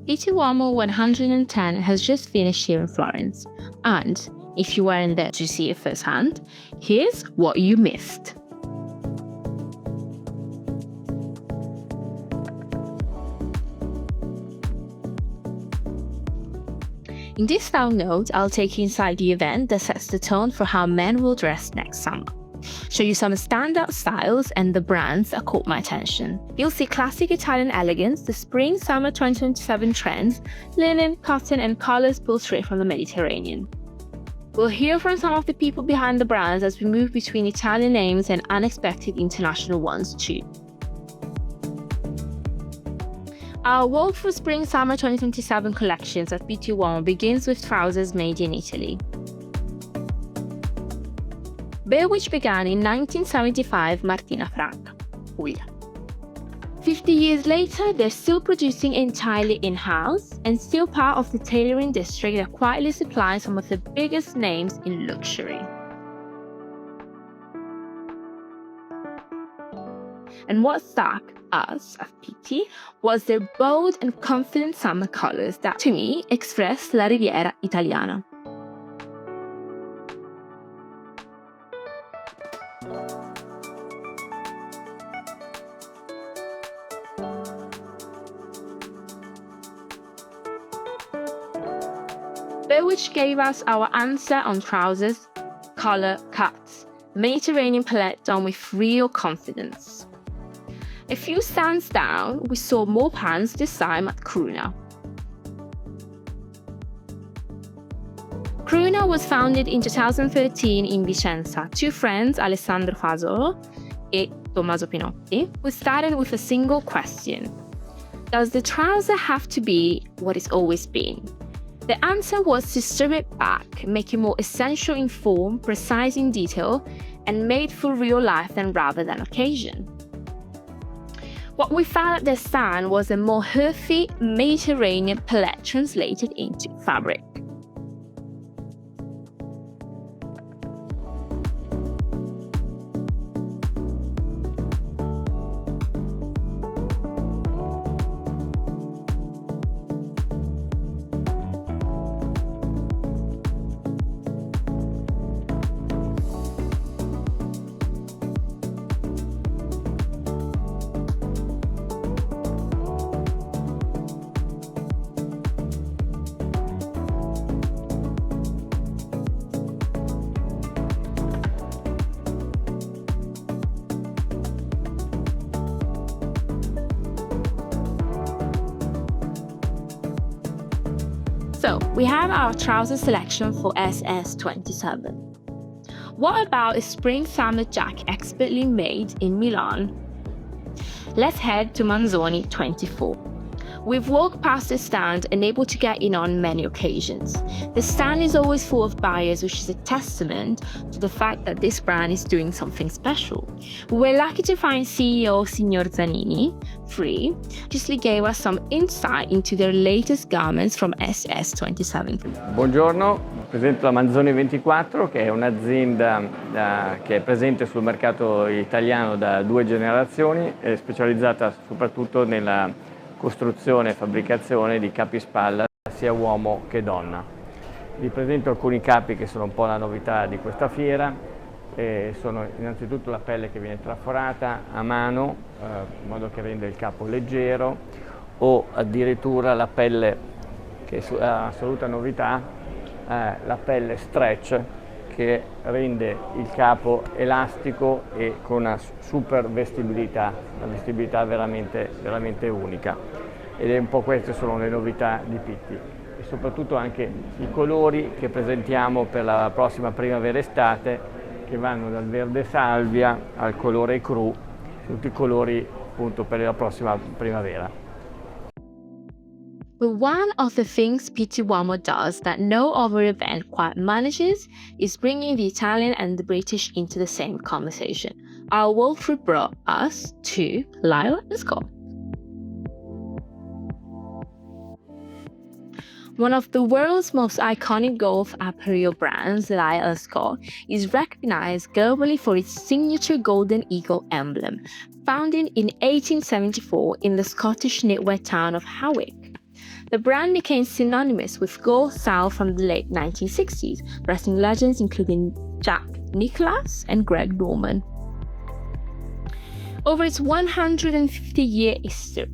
Pitti Uomo 110 has just finished here in Florence, and if you weren't there to see it firsthand, here's what you missed. In this style note, I'll take you inside the event that sets the tone for how men will dress next summer. Show you some standout styles and the brands that caught my attention. You'll see classic Italian elegance, the spring-summer 2027 trends, linen, cotton and colors pulled straight from the Mediterranean. We'll hear from some of the people behind the brands as we move between Italian names and unexpected international ones too. Our walk through spring-summer 2027 collections at Pitti Uomo begins with trousers made in Italy. Berwich began in 1975 Martina Franca, Puglia. 50 years later, they're still producing entirely in-house and still part of the tailoring district that quietly supplies some of the biggest names in luxury. And what struck us at Pitti was their bold and confident summer colors that, to me, express la Riviera Italiana. Berwich gave us our answer on trousers, collar, cuts, Mediterranean palette done with real confidence. A few stands down, we saw more pants this time at Cruna. Cruna was founded in 2013 in Vicenza. Two friends, Alessandro Fasolo and Tommaso Pinotti, who started with a single question: does the trouser have to be what it's always been? The answer was to strip it back, make it more essential in form, precise in detail, and made for real life rather than occasion. What we found at the stand was a more earthy Mediterranean palette translated into fabric. So, we have our trouser selection for SS27. What about a spring-summer jacket expertly made in Milan? Let's head to Manzoni 24. We've walked past the stand and able to get in on many occasions. The stand is always full of buyers, which is a testament to the fact that this brand is doing something special. We were lucky to find CEO Signor Zanini, free, just gave us some insight into their latest garments from SS27. Buongiorno, presento la Manzoni 24, che è un'azienda che è presente sul mercato italiano da 2 generazioni, è specializzata soprattutto nella costruzione e fabbricazione di capi spalla sia uomo che donna. Vi presento alcuni capi che sono un po' la novità di questa fiera. Sono innanzitutto la pelle che viene traforata a mano in modo che rende il capo leggero, o addirittura la pelle che è assoluta novità, la pelle stretch, che rende il capo elastico e con una super vestibilità, una vestibilità veramente unica. Ed è un po' queste sono le novità di Pitti, e soprattutto anche i colori che presentiamo per la prossima primavera-estate, che vanno dal verde salvia al colore cru, tutti i colori appunto per la prossima primavera. But one of the things Pitti Uomo does that no other event quite manages is bringing the Italian and the British into the same conversation. Our walkthrough brought us to Lyle Scott. One of the world's most iconic golf apparel brands, Lyle Scott, is recognized globally for its signature golden eagle emblem, founded in 1874 in the Scottish knitwear town of Hawick. The brand became synonymous with go style from the late 1960s, dressing legends including Jack Nicklaus and Greg Norman. Over its 150-year history,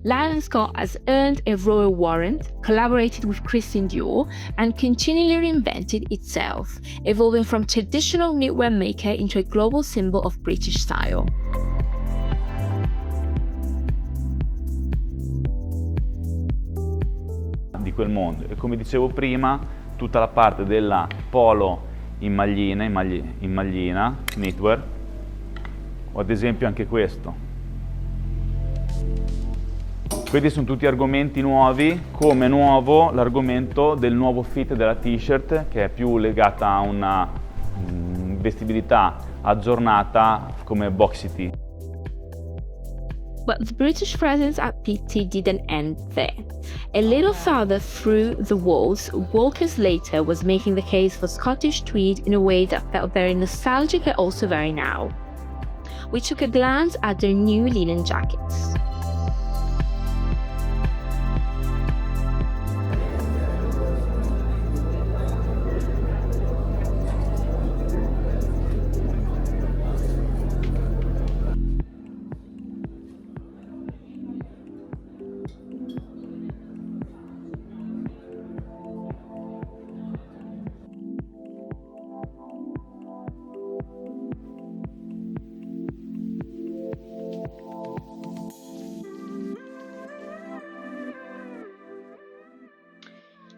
Lyle Scott has earned a royal warrant, collaborated with Christian Dior, and continually reinvented itself, evolving from traditional knitwear maker into a global symbol of British style. Di quel mondo, e come dicevo prima, tutta la parte della polo in maglina, knitwear, o ad esempio anche questo. Questi sono tutti argomenti nuovi, come nuovo l'argomento del nuovo fit della t-shirt, che è più legata a una vestibilità aggiornata come boxy tee. But the British presence at Pitti didn't end there. A little further through the walls, Slater was making the case for Scottish tweed in a way that felt very nostalgic and also very now. We took a glance at their new linen jackets.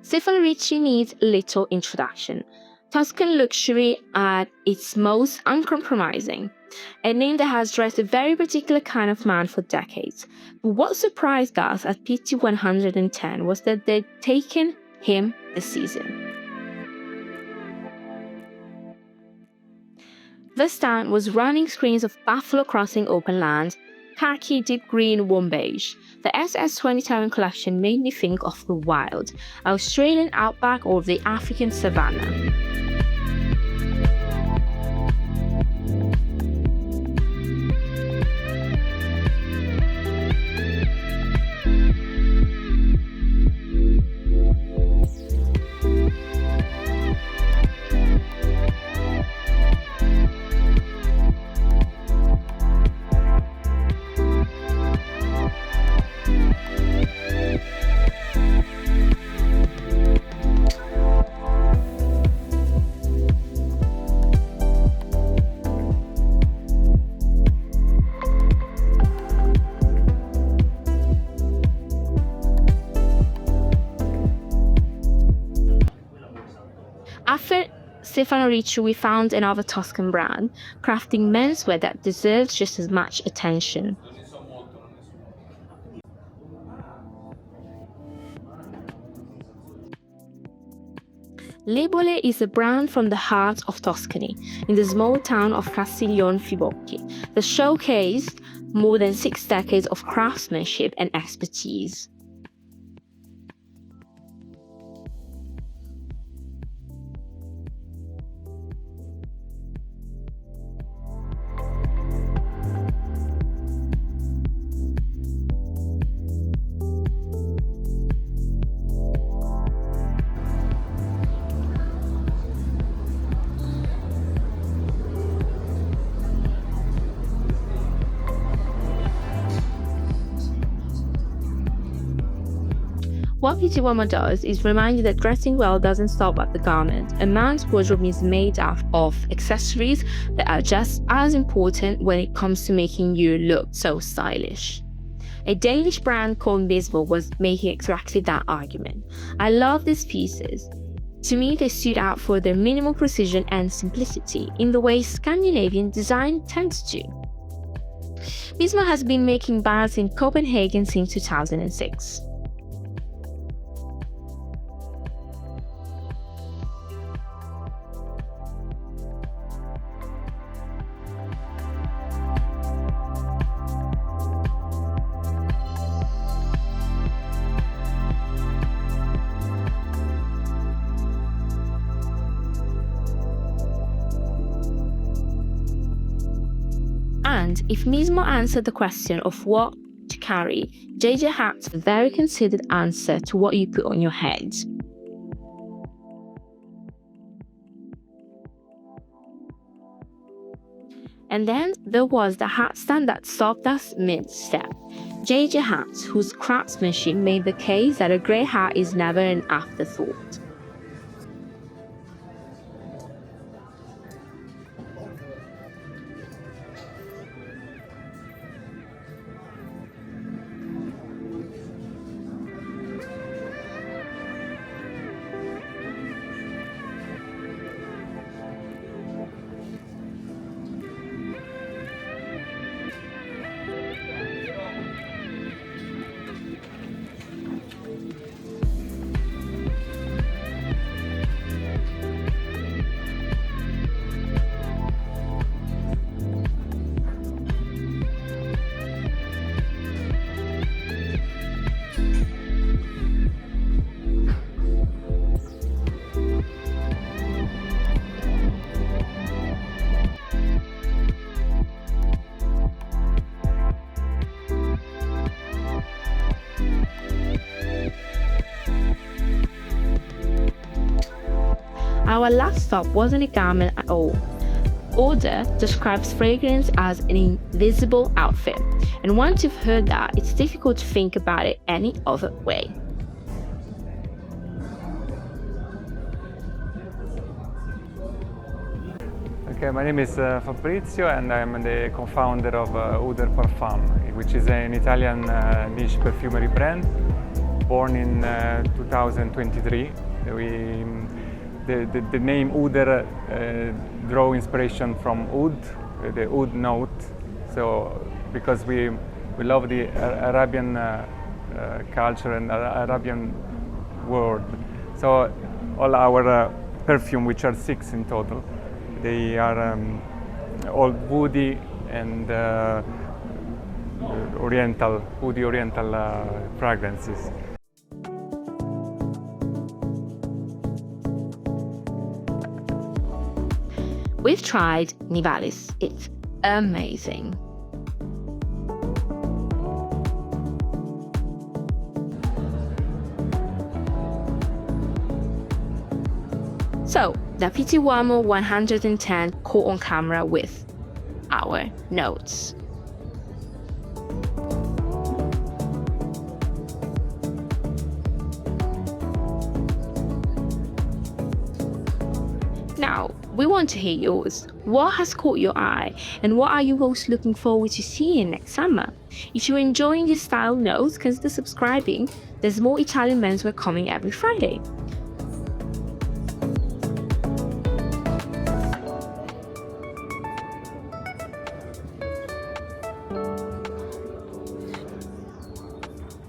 Stefano Ricci needs little introduction. Tuscan luxury at its most uncompromising. A name that has dressed a very particular kind of man for decades. But what surprised us at Pitti 110 was that they'd taken him this season. The stand was running screens of buffalo crossing open land, khaki, deep green, warm beige. The SS27 collection made me think of the wild, Australian outback or the African savannah. After Stefano Ricci, we found another Tuscan brand, crafting menswear that deserves just as much attention. Lebole is a brand from the heart of Tuscany, in the small town of Castiglione Fibocchi, that showcased more than 6 decades of craftsmanship and expertise. What Pitti Uomo does is remind you that dressing well doesn't stop at the garment. A man's wardrobe is made up of accessories that are just as important when it comes to making you look so stylish. A Danish brand called Mismo was making exactly that argument. I love these pieces. To me, they stood out for their minimal precision and simplicity, in the way Scandinavian design tends to. Mismo has been making bags in Copenhagen since 2006. And if Mismo answered the question of what to carry, JJ hats are a very considered answer to what you put on your head. And then there was the hat stand that stopped us mid-step. JJ hats, whose craftsmanship made the case that a grey hat is never an afterthought. Our last stop wasn't a garment at all. Ouder describes fragrance as an invisible outfit, and once you've heard that, it's difficult to think about it any other way. Okay, my name is Fabrizio and I'm the co-founder of Ouder Parfum, which is an Italian niche perfumery brand born in 2023. The name Ouder draw inspiration from oud, the oud note. So because we love the Arabian culture and Arabian world. So all our perfume, which are 6 in total, they are all woody and oriental fragrances. We've tried Nivalis. It's amazing. So, the Pitti Uomo 110 caught on camera with our notes. Now, we want to hear yours. What has caught your eye, and what are you most looking forward to seeing next summer? If you're enjoying these style notes, consider subscribing. There's more Italian menswear coming every Friday.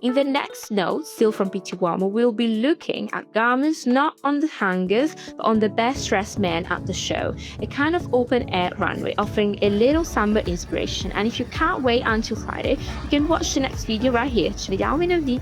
In the next note, still from Pitti Uomo, we'll be looking at garments not on the hangers, but on the best dressed men at the show. A kind of open-air runway offering a little summer inspiration. And if you can't wait until Friday, you can watch the next video right here. Ci vediamo venerdì!